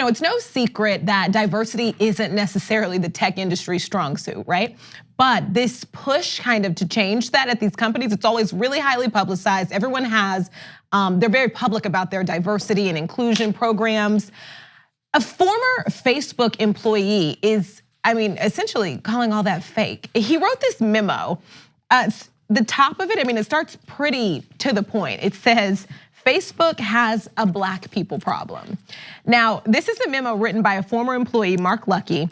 No, it's no secret that diversity isn't necessarily the tech industry's strong suit, right? But this push kind of to change that at these companies, it's always really highly publicized. Everyone has, they're very public about their diversity and inclusion programs. A former Facebook employee is, essentially calling all that fake. He wrote this memo. The top of it, it starts pretty to the point. It says, Facebook has a black people problem. Now, this is a memo written by a former employee, Luckie.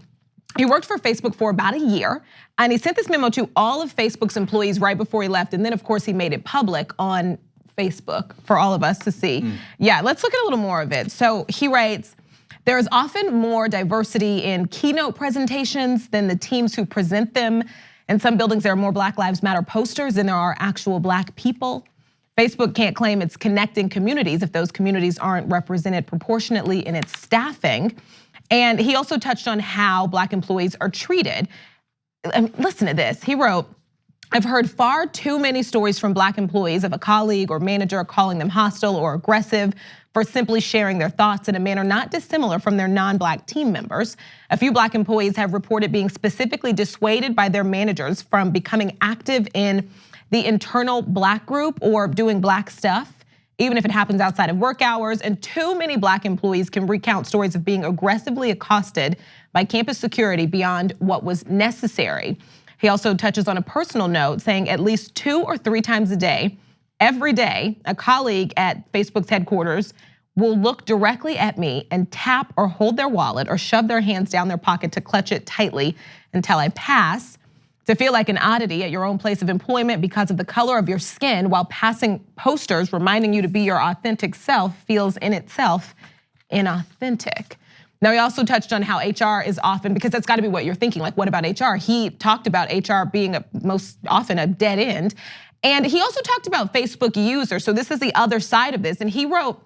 He worked for Facebook for about a year, and he sent this memo to all of Facebook's employees right before he left, and then of course he made it public on Facebook for all of us to see. Yeah, let's look at a little more of it. So he writes, there is often more diversity in keynote presentations than the teams who present them. In some buildings, there are more Black Lives Matter posters than there are actual black people. Facebook can't claim it's connecting communities if those communities aren't represented proportionately in its staffing. And he also touched on how black employees are treated. Listen to this, he wrote, I've heard far too many stories from black employees of a colleague or manager calling them hostile or aggressive for simply sharing their thoughts in a manner not dissimilar from their non-black team members. A few black employees have reported being specifically dissuaded by their managers from becoming active in the internal black group or doing black stuff, even if it happens outside of work hours. And too many black employees can recount stories of being aggressively accosted by campus security beyond what was necessary. He also touches on a personal note, saying at least 2 or 3 times a day, every day, a colleague at Facebook's headquarters will look directly at me and tap or hold their wallet or shove their hands down their pocket to clutch it tightly until I pass. To feel like an oddity at your own place of employment because of the color of your skin while passing posters reminding you to be your authentic self feels in itself inauthentic. Now, he also touched on how HR is often, because that's gotta be what you're thinking, like what about HR? He talked about HR being most often a dead end. And he also talked about Facebook users, so this is the other side of this. And he wrote,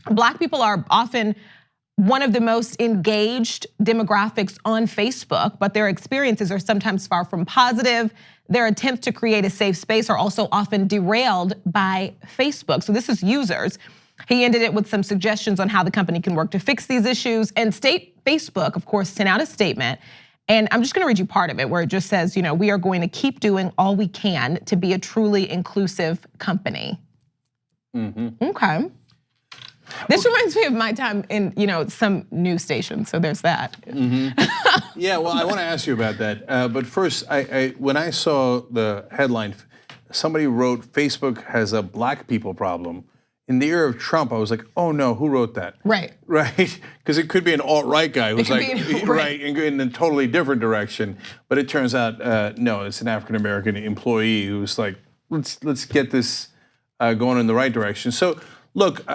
black people are often one of the most engaged demographics on Facebook, but their experiences are sometimes far from positive. Their attempts to create a safe space are also often derailed by Facebook. So this is users. He ended it with some suggestions on how the company can work to fix these issues. And Facebook, of course, sent out a statement. And I'm just gonna read you part of it where it just says, we are going to keep doing all we can to be a truly inclusive company. Okay. This reminds me of my time in some news station, so there's that. Yeah, well, I want to ask you about that. But first, when I saw the headline, somebody wrote Facebook has a black people problem. In the era of Trump, I was like, oh no, who wrote that? Right. Right, because it could be an alt-right guy who's like, right, in a totally different direction. But it turns out, no, it's an African-American employee who's like, let's get this going in the right direction. So look,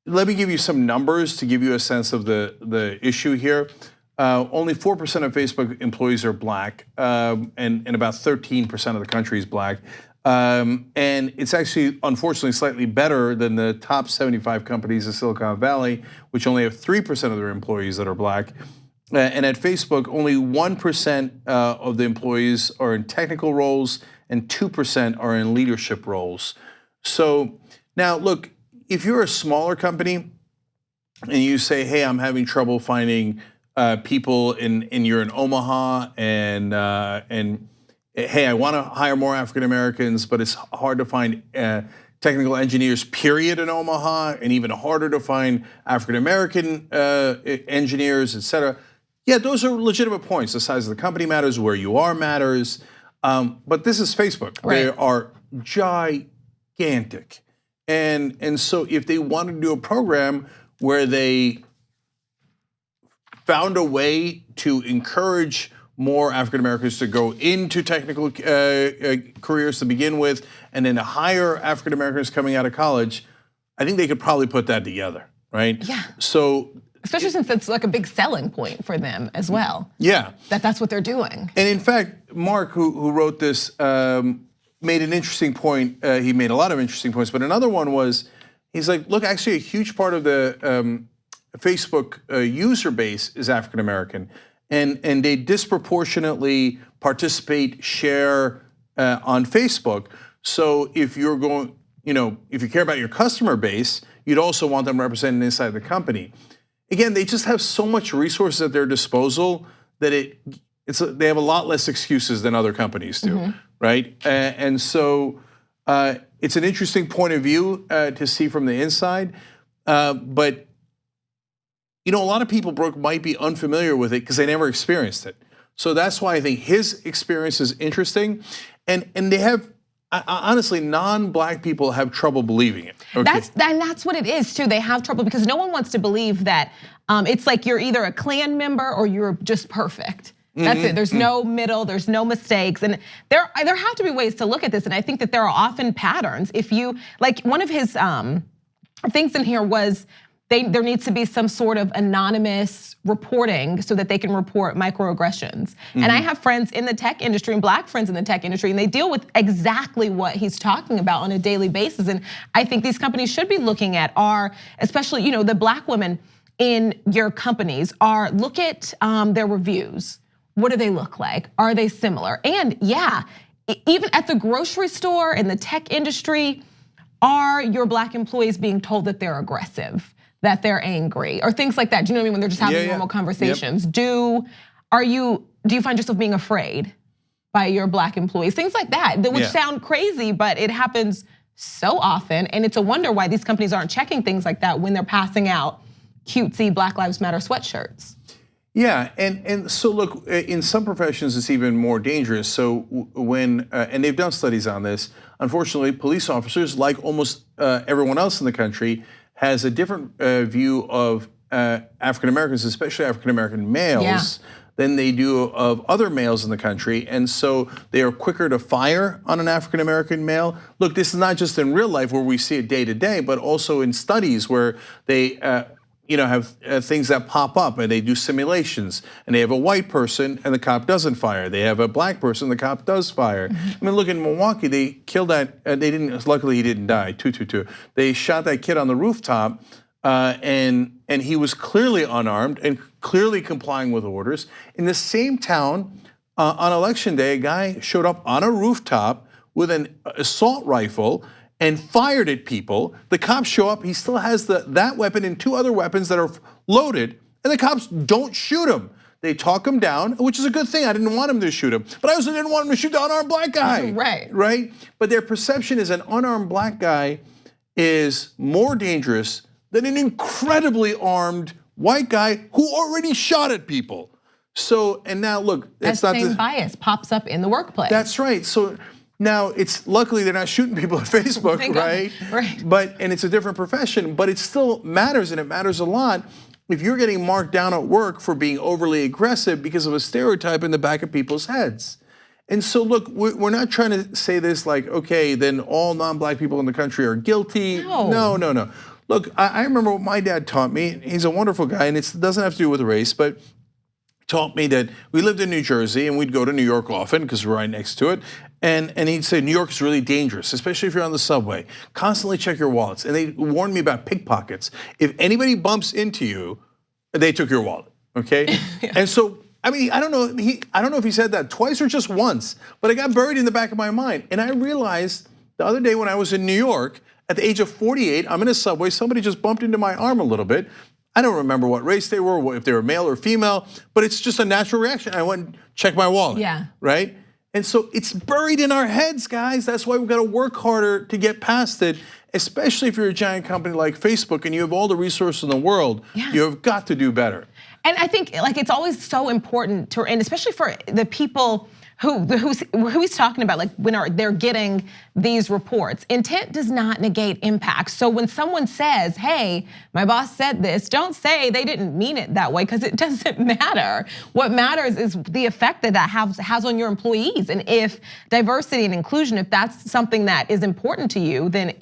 let me give you some numbers to give you a sense of the issue here. Only 4% of Facebook employees are black, and about 13% of the country is black. And it's actually, unfortunately, slightly better than the top 75 companies in Silicon Valley, which only have 3% of their employees that are black. And at Facebook, only 1% of the employees are in technical roles and 2% are in leadership roles. So now look, if you're a smaller company and you say, hey, I'm having trouble finding people and you're in Omaha and hey, I wanna hire more African Americans, but it's hard to find technical engineers, period, in Omaha, and even harder to find African American engineers, et cetera. Yeah, those are legitimate points. The size of the company matters, where you are matters. But this is Facebook. Right. They are gigantic. And so if they wanted to do a program where they found a way to encourage more African Americans to go into technical careers to begin with, and then to hire African Americans coming out of college, I think they could probably put that together, right? Yeah. So, especially since it's like a big selling point for them as well. Yeah. That's what they're doing. And in fact, Mark, who wrote this, made an interesting point. He made a lot of interesting points, but another one was, he's like, look, actually a huge part of the Facebook user base is African American, and they disproportionately participate, share on Facebook. So if you're going, if you care about your customer base, you'd also want them represented inside the company. Again, they just have so much resources at their disposal that they have a lot less excuses than other companies do, right? And so it's an interesting point of view to see from the inside, but a lot of people, Brooke, might be unfamiliar with it because they never experienced it. So that's why I think his experience is interesting, and they have. Honestly, non-black people have trouble believing it. Okay. That's what it is too. They have trouble because no one wants to believe that it's like you're either a Klan member or you're just perfect. That's it. There's no middle. There's no mistakes, and there have to be ways to look at this. And I think that there are often patterns. If you like, one of his things in here was there needs to be some sort of anonymous reporting so that they can report microaggressions. And I have friends in the tech industry and black friends in the tech industry, and they deal with exactly what he's talking about on a daily basis. And I think these companies should be looking at especially, the black women in your companies look at their reviews. What do they look like? Are they similar? And yeah, even at the grocery store in the tech industry, are your black employees being told that they're aggressive, that they're angry, or things like that? Do you know what I mean? When they're just having normal conversations. Yep. Do you find yourself being afraid by your black employees? Things like that, which sound crazy, but it happens so often. And it's a wonder why these companies aren't checking things like that when they're passing out cutesy Black Lives Matter sweatshirts. Yeah, and so look, in some professions it's even more dangerous. So when, and they've done studies on this, unfortunately police officers, like almost everyone else in the country, has a different view of African Americans, especially African American males, than they do of other males in the country. And so they are quicker to fire on an African American male. Look, this is not just in real life where we see it day to day, but also in studies where they have things that pop up and they do simulations, and they have a white person and the cop doesn't fire. They have a black person, the cop does fire. I mean, look, in Milwaukee, they killed that, luckily he didn't die, 222. They shot that kid on the rooftop and he was clearly unarmed and clearly complying with orders. In the same town, on election day, a guy showed up on a rooftop with an assault rifle and fired at people. The cops show up, he still has that weapon and 2 other weapons that are loaded, and the cops don't shoot him. They talk him down, which is a good thing. I didn't want him to shoot him, but I also didn't want him to shoot the unarmed black guy. Right? But their perception is an unarmed black guy is more dangerous than an incredibly armed white guy who already shot at people. So, and now look, that same bias pops up in the workplace. That's right. So now it's luckily they're not shooting people on Facebook, right? Right. And it's a different profession, but it still matters, and it matters a lot if you're getting marked down at work for being overly aggressive because of a stereotype in the back of people's heads. And so look, we're not trying to say this like, okay, then all non-black people in the country are guilty. No. Look, I remember what my dad taught me. He's a wonderful guy, and it doesn't have to do with race, but taught me that we lived in New Jersey and we'd go to New York often because we're right next to it. And he'd say, New York is really dangerous, especially if you're on the subway. Constantly check your wallets. And they warned me about pickpockets. If anybody bumps into you, they took your wallet, okay? And so, I mean, I don't know if he said that twice or just once, but it got buried in the back of my mind. And I realized the other day when I was in New York, at the age of 48, I'm in a subway, somebody just bumped into my arm a little bit. I don't remember what race they were, if they were male or female, but it's just a natural reaction. I went and checked my wallet, right? And so it's buried in our heads, guys. That's why we've got to work harder to get past it, especially if you're a giant company like Facebook and you have all the resources in the world. You have got to do better. And I think it's always so important to, and especially for the people who he's talking about, like when they're getting these reports. Intent does not negate impact. So when someone says, hey, my boss said this, don't say they didn't mean it that way, because it doesn't matter. What matters is the effect that has on your employees. And if diversity and inclusion, if that's something that is important to you, then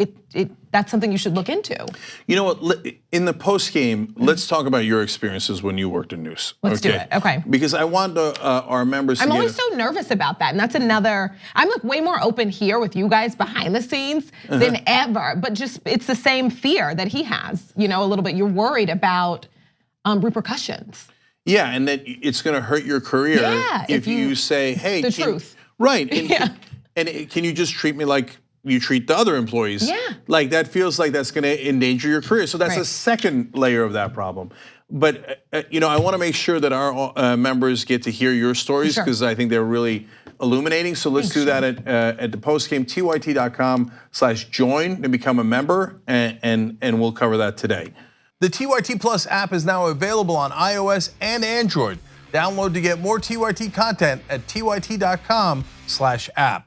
that's something you should look into. You know what, in the post game, let's talk about your experiences when you worked in news. Let's do it, okay. Because I want our members to I'm always so nervous about that, and that's I'm like way more open here with you guys behind the scenes than ever, but just it's the same fear that he has, a little bit. You're worried about repercussions. Yeah, and that it's gonna hurt your career if you say, hey, the truth. Right, and can you just treat me like you treat the other employees. Yeah. Like that feels like that's gonna endanger your career. So that's a second layer of that problem. But I want to make sure that our members get to hear your stories because I think they're really illuminating. So let's do that at the postgame, tyt.com/join and become a member, and we'll cover that today. The TYT Plus app is now available on iOS and Android. Download to get more TYT content at tyt.com/app.